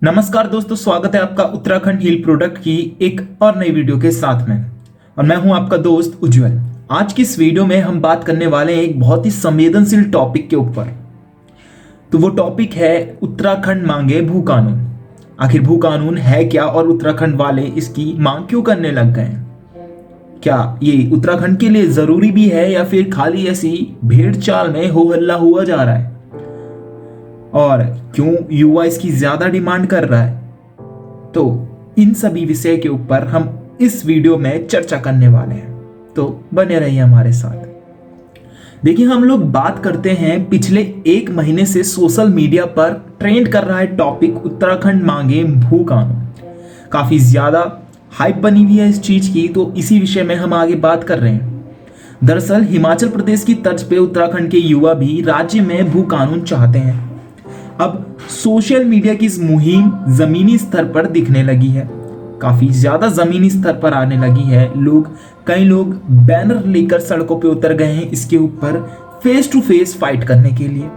नमस्कार दोस्तों, स्वागत है आपका उत्तराखंड हील प्रोडक्ट की एक और नई वीडियो के साथ में। और मैं हूं आपका दोस्त उज्जवल। आज की इस वीडियो में हम बात करने वाले हैं एक बहुत ही संवेदनशील टॉपिक के ऊपर। तो वो टॉपिक है उत्तराखंड मांगे भू कानून। आखिर भू कानून है क्या और उत्तराखंड वाले इसकी मांग क्यों करने लग गए हैं? क्या ये उत्तराखंड के लिए जरूरी भी है या फिर खाली ऐसी भेड़ चाल में हो हल्ला हुआ जा रहा है? और क्यों युवा इसकी ज्यादा डिमांड कर रहा है? तो इन सभी विषय के ऊपर हम इस वीडियो में चर्चा करने वाले हैं, तो बने रहिए हमारे साथ। देखिए, हम लोग बात करते हैं पिछले एक महीने से सोशल मीडिया पर ट्रेंड कर रहा है टॉपिक उत्तराखंड मांगे भू कानून। काफी ज्यादा हाइप बनी हुई है इस चीज की, तो इसी विषय में हम आगे बात कर रहे हैं। दरअसल हिमाचल प्रदेश की तर्ज पे उत्तराखंड के युवा भी राज्य में भू कानून चाहते हैं। अब सोशल मीडिया की इस मुहिम जमीनी स्तर पर दिखने लगी है, काफी ज्यादा जमीनी स्तर पर आने लगी है। कई लोग बैनर लेकर सड़कों पे उतर गए हैं इसके ऊपर फेस टू फेस फाइट करने के लिए।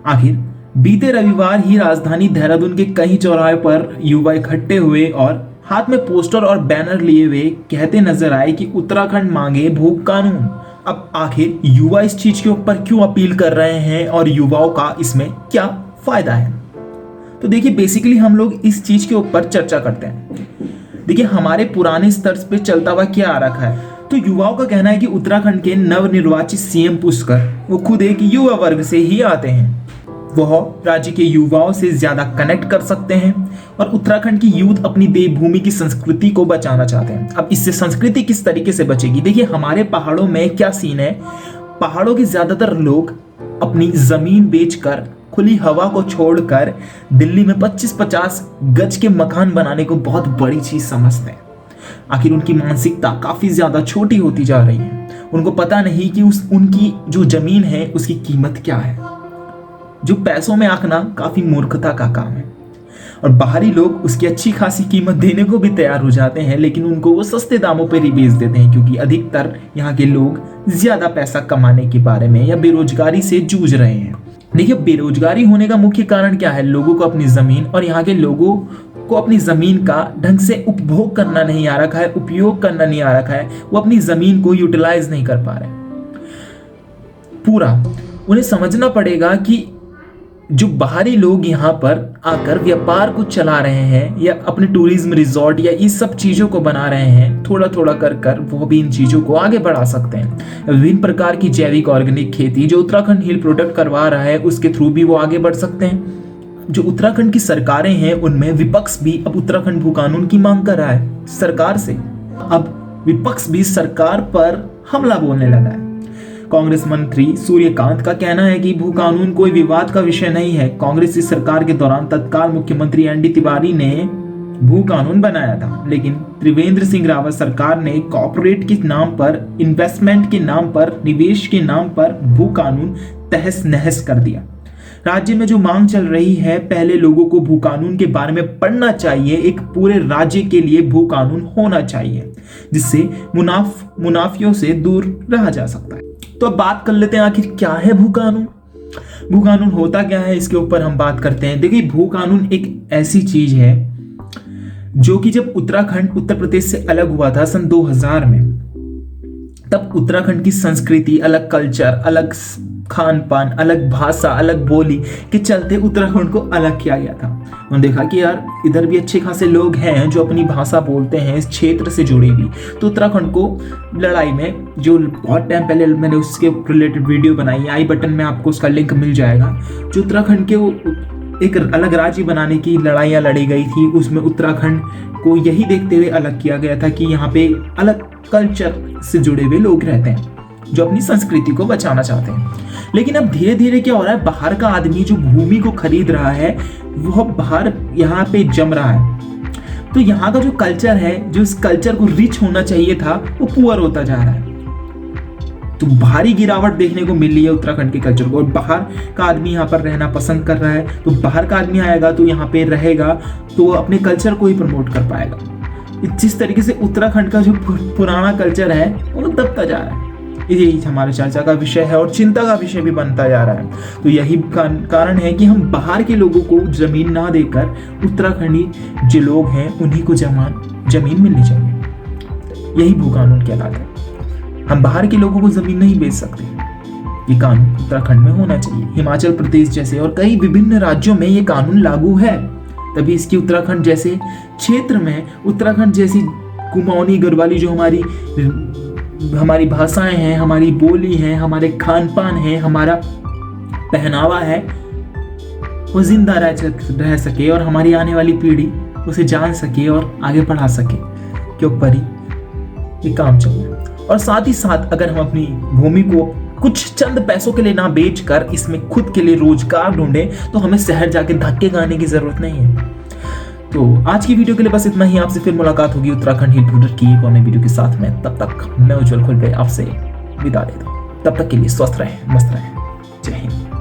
आखिर बीते रविवार ही राजधानी देहरादून के कई चौराहे पर युवा इकट्ठे हुए और हाथ में पोस्टर और बैनर लिए हुए कहते नजर आए कि उत्तराखंड मांगे भू कानून। अब आखिर युवा इस चीज के ऊपर क्यों अपील कर रहे हैं और युवाओं का इसमें क्या फायदा है? तो देखिए, बेसिकली हम लोग इस चीज के ऊपर चर्चा करते हैं। देखिए, हमारे पुराने स्तर पे चलता हुआ क्या आ रखा है, तो युवाओं का कहना है कि उत्तराखंड के नवनिर्वाचित सीएम पुष्कर वो खुद एक युवा वर्ग से ही आते हैं। वह राज्य के युवाओं से ज्यादा कनेक्ट कर सकते हैं और उत्तराखंड की यूथ अपनी देवभूमि की संस्कृति को बचाना चाहते हैं। अब इससे संस्कृति किस तरीके से बचेगी? देखिए, हमारे पहाड़ों में क्या सीन है, पहाड़ों के ज्यादातर लोग अपनी जमीन बेचकर खुली हवा को छोड़कर दिल्ली में 25-50 गज के मकान बनाने को बहुत बड़ी चीज समझते हैं। आखिर उनकी मानसिकता काफी ज्यादा छोटी होती जा रही है। उनको पता नहीं कि उनकी जो जमीन है उसकी कीमत क्या है। जो पैसों में आंकना काफी मूर्खता का काम है और बाहरी लोग उसकी अच्छी खासी कीमत देने को भी तैयार हो जाते हैं, लेकिन उनको वो सस्ते दामों पर ही बेच देते हैं, क्योंकि अधिकतर यहाँ के लोग ज्यादा पैसा कमाने के बारे में या बेरोजगारी से जूझ रहे हैं। देखिए, बेरोजगारी होने का मुख्य कारण क्या है? लोगों को अपनी जमीन और यहाँ के लोगों को अपनी जमीन का ढंग से उपभोग करना नहीं आ रखा है, उपयोग करना नहीं आ रखा है। वो अपनी जमीन को यूटिलाइज नहीं कर पा रहे पूरा। उन्हें समझना पड़ेगा कि जो बाहरी लोग यहाँ पर आकर व्यापार को चला रहे हैं या अपने टूरिज्म रिजॉर्ट या इस सब चीजों को बना रहे हैं, थोड़ा थोड़ा कर वो भी इन चीजों को आगे बढ़ा सकते हैं। विभिन्न प्रकार की जैविक ऑर्गेनिक खेती जो उत्तराखंड हिल प्रोडक्ट करवा रहा है, उसके थ्रू भी वो आगे बढ़ सकते हैं। जो उत्तराखंड की सरकारें हैं उनमें विपक्ष भी अब उत्तराखंड भू कानून की मांग कर रहा है सरकार से। अब विपक्ष भी सरकार पर हमला बोलने लगा है। कांग्रेस मंत्री सूर्यकांत का कहना है कि भू कानून कोई विवाद का विषय नहीं है। कांग्रेस की सरकार के दौरान तत्काल मुख्यमंत्री एनडी तिवारी ने भू कानून बनाया था, लेकिन त्रिवेंद्र सिंह रावत सरकार ने कॉर्पोरेट के नाम पर, इन्वेस्टमेंट के नाम पर, निवेश के नाम पर भू कानून तहस नहस कर दिया। राज्य में जो मांग चल रही है, पहले लोगों को भू कानून के बारे में पढ़ना चाहिए। एक पूरे राज्य के लिए भू कानून होना चाहिए जिससे मुनाफियों से दूर रहा जा सकता है। तो अब बात कर लेते हैं, आखिर क्या है भू कानून? भू कानून होता क्या है, इसके ऊपर हम बात करते हैं। देखिए, भू कानून एक ऐसी चीज है जो कि जब उत्तराखंड उत्तर प्रदेश से अलग हुआ था सन 2000 में, तब उत्तराखंड की संस्कृति, अलग कल्चर, अलग खान पान, अलग भाषा, अलग बोली के चलते उत्तराखंड को अलग किया गया था। उन्होंने देखा कि यार इधर भी अच्छे खासे लोग हैं जो अपनी भाषा बोलते हैं, इस क्षेत्र से जुड़े भी। तो उत्तराखंड को लड़ाई में, जो बहुत टाइम पहले मैंने उसके रिलेटेड वीडियो बनाई, आई बटन में आपको उसका लिंक मिल जाएगा। जो उत्तराखंड के एक अलग राज्य बनाने की लड़ाइयाँ लड़ी गई थी, उसमें उत्तराखंड को यही देखते हुए अलग किया गया था कि यहाँ पे अलग कल्चर से जुड़े हुए लोग रहते हैं जो अपनी संस्कृति को बचाना चाहते हैं। लेकिन अब धीरे धीरे क्या हो रहा है, बाहर का आदमी जो भूमि को खरीद रहा है वह बाहर यहाँ पे जम रहा है। तो यहाँ का जो कल्चर है, जो इस कल्चर को रिच होना चाहिए था, वो पुअर होता जा रहा है। तो भारी गिरावट देखने को मिल रही है उत्तराखंड के कल्चर को, और बाहर का आदमी यहाँ पर रहना पसंद कर रहा है। तो बाहर का आदमी आएगा तो यहाँ पे रहेगा तो अपने कल्चर को ही प्रमोट कर पाएगा। जिस तरीके से उत्तराखंड का जो पुराना कल्चर है वो दबता जा रहा है। यही हमारे चर्चा का विषय है और चिंता का विषय भी बनता जा रहा है। तो यही कारण है कि हम बाहर के लोगों को जमीन ना देकर उत्तराखंडी जो लोग हैं उन्हीं को जमीन मिलनी चाहिए। यही भू कानून कहलाता है। हम बाहर के लोगों को जमीन नहीं बेच सकते। ये कानून उत्तराखंड में होना चाहिए। हिमाचल प्रदेश जैसे और कई विभिन्न राज्यों में ये कानून लागू है, तभी इसकी उत्तराखंड जैसे क्षेत्र में, उत्तराखंड जैसी कुमाऊनी गढ़वाली जो हमारी भाषाएं हैं, हमारी बोली है, हमारे खान पान है, हमारा पहनावा है, वो जिंदा रह सके और हमारी आने वाली पीढ़ी उसे जान सके और आगे बढ़ा सके के ऊपर ही ये काम चल रहा है। और साथ ही साथ अगर हम अपनी भूमि को कुछ चंद पैसों के लिए ना बेचकर इसमें खुद के लिए रोजगार ढूंढे तो हमें शहर जाके धक्के खाने की जरूरत नहीं है। तो आज की वीडियो के लिए बस इतना ही। आपसे फिर मुलाकात होगी उत्तराखंड हिल प्रोडक्ट की एक और नई वीडियो के साथ में। तब तक मैं उज्जवल खुलबे आपसे विदा लेता हूं। तब तक के लिए स्वस्थ रहें, मस्त रहें। जय हिंद।